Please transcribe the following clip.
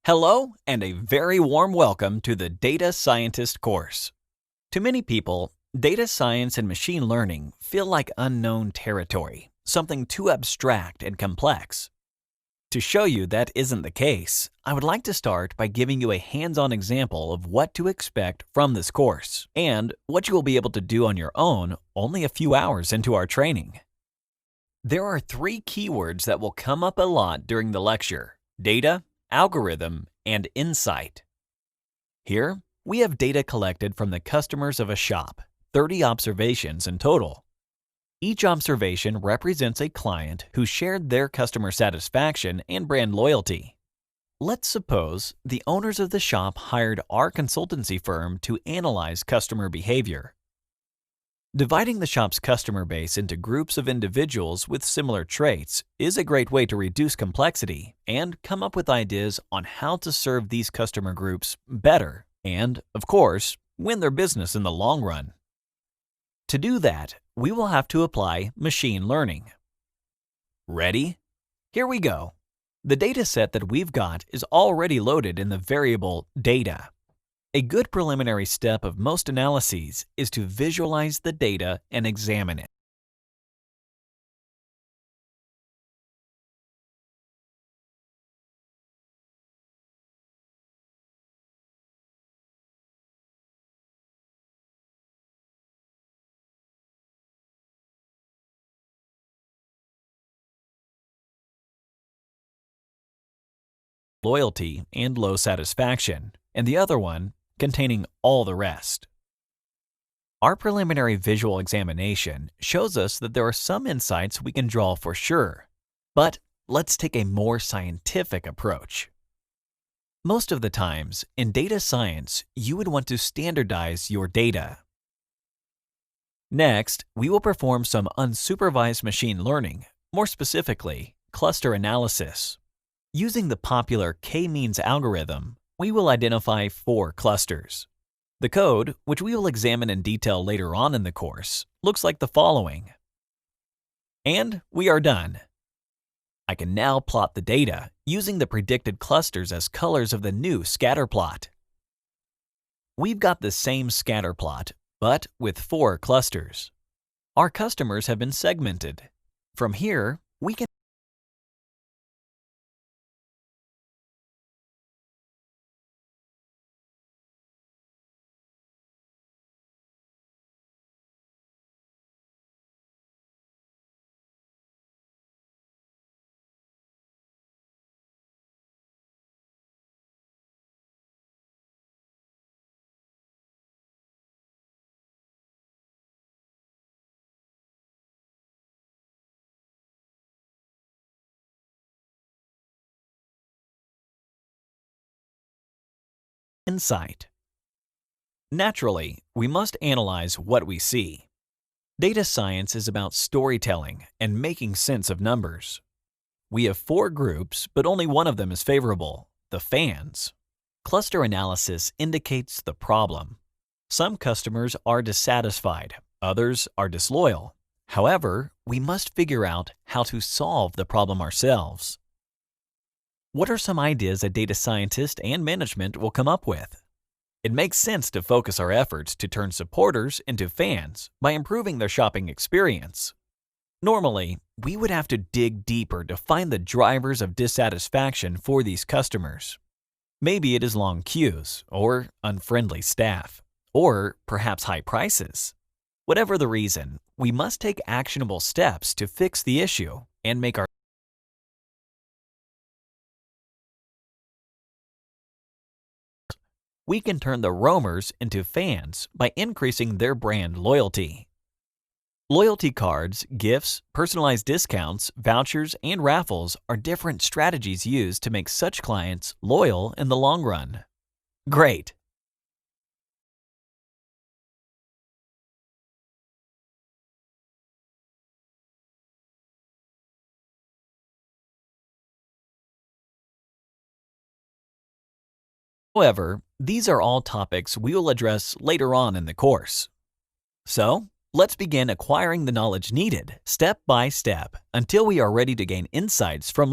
Hello, and a very warm welcome to the Data Scientist course. To many people, data science and machine learning feel like unknown territory, something too abstract and complex. To show you that isn't the case, I would like to start by giving you a hands-on example of what to expect from this course and what you will be able to do on your own only a few hours into our training. There are three keywords that will come up a lot during the lecture: data, algorithm, and insight. Here, we have data collected from the customers of a shop, 30 observations in total. Each observation represents a client who shared their customer satisfaction and brand loyalty. Let's suppose the owners of the shop hired our consultancy firm to analyze customer behavior. Dividing the shop's customer base into groups of individuals with similar traits is a great way to reduce complexity and come up with ideas on how to serve these customer groups better and, of course, win their business in the long run. To do that, we will have to apply machine learning. Ready? Here we go. The data set that we've got is already loaded in the variable data. A good preliminary step of most analyses is to visualize the data and examine it. Loyalty and low satisfaction, and the other one containing all the rest. Our preliminary visual examination shows us that there are some insights we can draw for sure, but let's take a more scientific approach. Most of the times, in data science, you would want to standardize your data. Next, we will perform some unsupervised machine learning, more specifically, cluster analysis. Using the popular k-means algorithm, we will identify 4 clusters. The code, which we will examine in detail later on in the course, looks like the following. And we are done. I can now plot the data using the predicted clusters as colors of the new scatter plot. We've got the same scatter plot, but with 4 clusters. Our customers have been segmented. From here, we can insight. Naturally, we must analyze what we see. Data science is about storytelling and making sense of numbers. We have 4 groups, but only one of them is favorable: the fans. Cluster analysis indicates the problem. Some customers are dissatisfied, others are disloyal. However, we must figure out how to solve the problem ourselves. What are some ideas a data scientist and management will come up with? It makes sense to focus our efforts to turn supporters into fans by improving their shopping experience. Normally, we would have to dig deeper to find the drivers of dissatisfaction for these customers. Maybe it is long queues, or unfriendly staff, or perhaps high prices. Whatever the reason, we must take actionable steps to fix the issue and make our We can turn the roamers into fans by increasing their brand loyalty. Loyalty cards, gifts, personalized discounts, vouchers, and raffles are different strategies used to make such clients loyal in the long run. Great! However, these are all topics we will address later on in the course. So, let's begin acquiring the knowledge needed step by step until we are ready to gain insights from